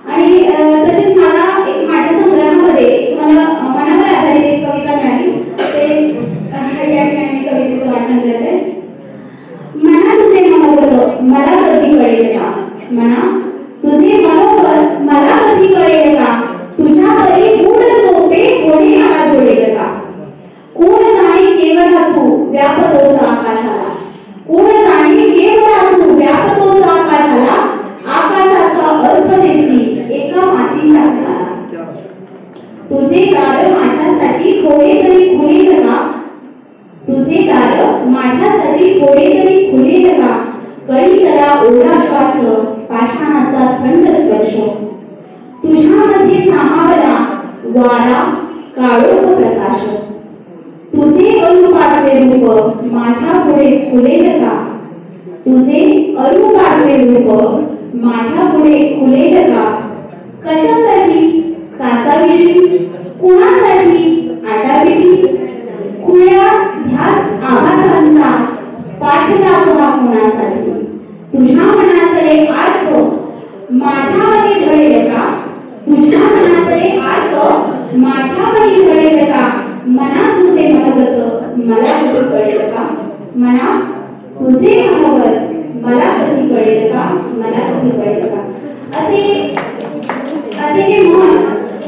आणि तसेच मला एक माझ्या संग्रहामध्ये मला मनावर माझ्यासाठी थोडे तरी खुलेल का? तुझे दार माझ्यासाठी थोडे तरी खुलेल का? कळीतला ओढा श्वास, पाषाणाचा थंड स्पर्श, तुझ्यामध्ये सामावला वारा काळोख प्रकाश. तुझे अरूपाचे रूप माझ्या पुढे खुलेल का? तुझे अरूपाचे रूप माझ्या पुढे खुलेल का? कशासाठी? कासाविषयी? कुणासाठी? आटापिटी? खुळ्या ध्यास आभासांचा पाठ लागला कुणासाठी? तुझ्या मनातले अर्थ माझ्यामध्ये घडेल का? तुझ्या मनातले अर्थ माझ्यामध्ये घडेल का? मना तुझे मनगत मला कधी कळेल का? मना तुझे मनगत मला कधी कळेल का? मला कधी कळेल का? असे ते मन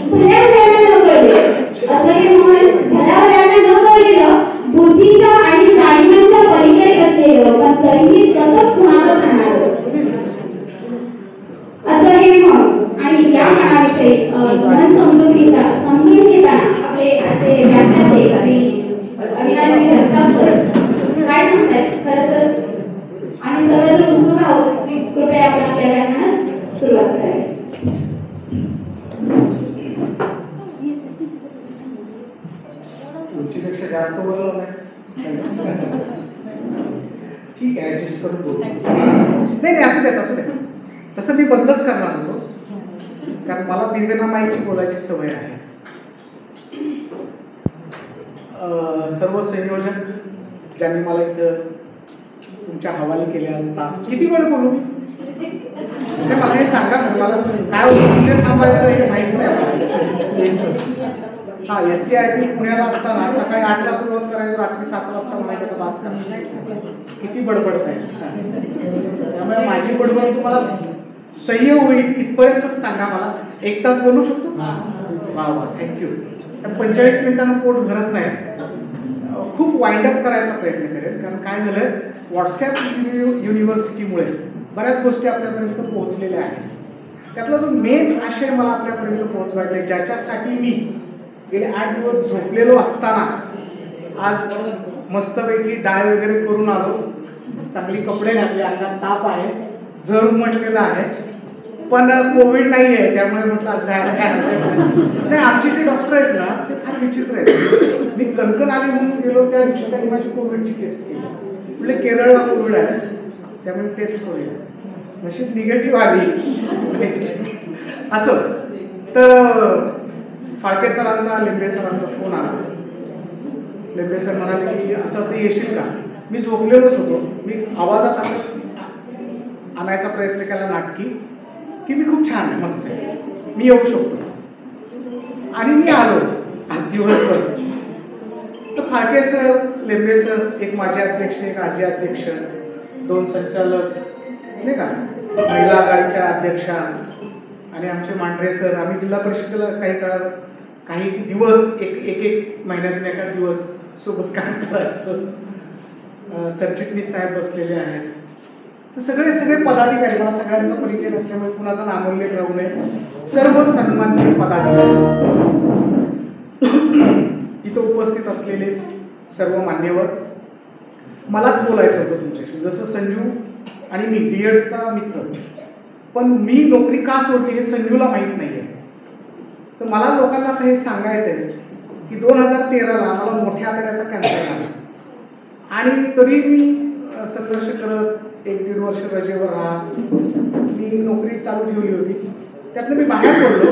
भल्या भल्यानं न कळले, असं हे मन भल्या भल्यानं न कळलेलं, बुद्धीच्या आणि जाणीवांच्या पलीकडे असलेलं, पण तरीही सतत कुणाला राहणारं असं हे मन. आणि या मनाविषयी मन समजून घेताना आपले असे व्याख्याते श्री अविनाशजी जगताप सर काय सांगतायत? खरं तर आम्ही सर्वजण उत्सुक आहोत. कृपया आपण आपल्या व्याख्यानास सुरुवात करावी. उंचीपेक्षा जास्त बोललो नाही, ठीक आहे, ऍडजस्ट करून बोलू. नाही असू द्या. तसं मी बदलच करणार होतो, कारण मला बिंगना माईकची बोलायची सवय आहे. सर्व संयोजक ज्यांनी मला इथं तुमच्या हवाली केले आज तास, किती वेळ बोलू? मला हे सांगा, मला काय होतं थांबायचं हे माहित नाही. हा, SCIT पुण्याला असताना सकाळी 8ला सुरुवात करायचं, रात्री 7 वाजता म्हणायचं तर बास करा. किती बडबडत आहे, त्यामुळे माझी बडबड तुम्हाला सह्य होईल इथपर्यंतच सांगा. मला 1 तास बोलू शकतो? वा वा, थँक्यू. 45 मिनिटांना पोट भरत नाही. खूप वाइंड अप करायचा प्रयत्न करेल, कारण काय झालं, व्हॉट्सॲप युनिव्हर्सिटीमुळे बऱ्याच गोष्टी आपल्यापर्यंत पोहोचलेल्या आहेत. त्यातला जो मेन आशय मला आपल्यापर्यंत पोहोचवायचा आहे, ज्याच्यासाठी मी गेले 8 दिवस झोपलेलो असताना आज मस्तपैकी डाय वगैरे करून आलो, चांगली कपडे घातले, अंगात ताप आहे, जरूर म्हटलेलं आहे, पण कोविड नाही आहे, त्यामुळे म्हटलं आज जायला नाही. आमचे जे डॉक्टर आहेत ना ते फार विचित्र आहेत. मी कणकण आली म्हणून गेलो, त्या दिवशी त्यांनी माझी कोविडची टेस्ट केली. म्हणजे केरळला कोविड आहे, त्यामुळे टेस्ट करूया, नशीब निगेटिव्ह आली. असं तर फाळके सरांचा, लिंबे सरांचा फोन आला. लिंबे सर म्हणाले की असं येशील का? मी झोपलेलोच होतो. मी आवाजात असं आणायचा प्रयत्न केला नाटकी की मी खूप छान आहे, मस्त आहे, मी येऊ शकतो. आणि मी आलो आज दिवसभर. तर फाळके सर, लिंबे सर, एक माझे अध्यक्ष, एक आजी अध्यक्ष, 2 संचालक नाही का, महिला आघाडीच्या अध्यक्षा, आणि आमचे मांढरे सर. आम्ही जिल्हा परिषदेला काही दिवस एक महिन्यातून एखाद दिवस सोबत काम करायचं. सरचिटणीस साहेब बसलेले आहेत. तर सगळे पदाधिकारी, मला सगळ्यांचा परिचय नसल्यामुळे कुणाचा नामोल्लेख राहू नये, सर्व सन्माननीय पदाधिकारी, इथं उपस्थित असलेले सर्व मान्यवर, मलाच बोलायचं होतं तुमच्याशी. जसं संजू आणि मी DEDचा मित्र, पण मी नोकरी का सोडली हे संजूला माहीत नाही आहे. तर मला लोकांना आता हे सांगायचं आहे की 2013ला मला मोठ्या आतड्याचा कॅन्सर झाला, आणि तरी मी संघर्ष करत 1-1.5 वर्ष रजेवर मी नोकरी चालू ठेवली होती. त्यातनं मी बाहेर पडलो,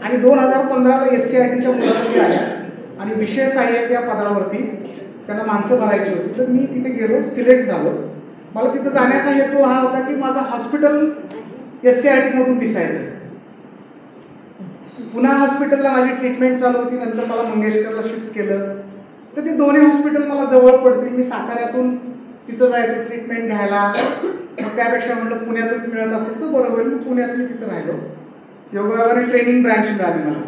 आणि 2015ला SCITच्या मुलाखती आल्या, आणि विषय सहाय्यक या पदावरती त्यांना माणसं भरायची होती. तर मी तिथे गेलो, सिलेक्ट झालो. मला तिथं जाण्याचा हेतू हा होता की माझं हॉस्पिटल SCIT मधून दिसायचं. पुन्हा हॉस्पिटलला माझी ट्रीटमेंट चालू होती. नंतर मला मंगेशकरला शिफ्ट केलं. तर ते दोन्ही हॉस्पिटल मला जवळ पडतील. मी साताऱ्यातून तिथं जायचं ट्रीटमेंट घ्यायला. मग त्यापेक्षा म्हटलं पुण्यातच मिळत असेल तर बरोबर, मी पुण्यात तिथं राहिलो. योगायोगाने ट्रेनिंग ब्रँच मिळाली मला,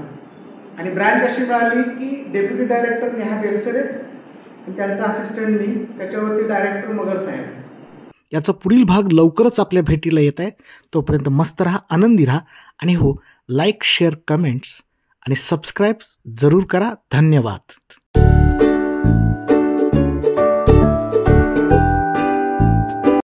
आणि ब्रँच अशी मिळाली की डेप्युटी डायरेक्टर नेहा बेलसरे आणि त्यांचा असिस्टंट मी, त्याच्यावरती डायरेक्टर मगर साहेब. याचा पुढील भाग लवकरच आपल्या भेटीला येत आहे. तोपर्यंत मस्त राहा, आनंदी राहा, आणि हो, लाईक, शेअर, कमेंट्स आणि सबस्क्राईब जरूर करा. धन्यवाद.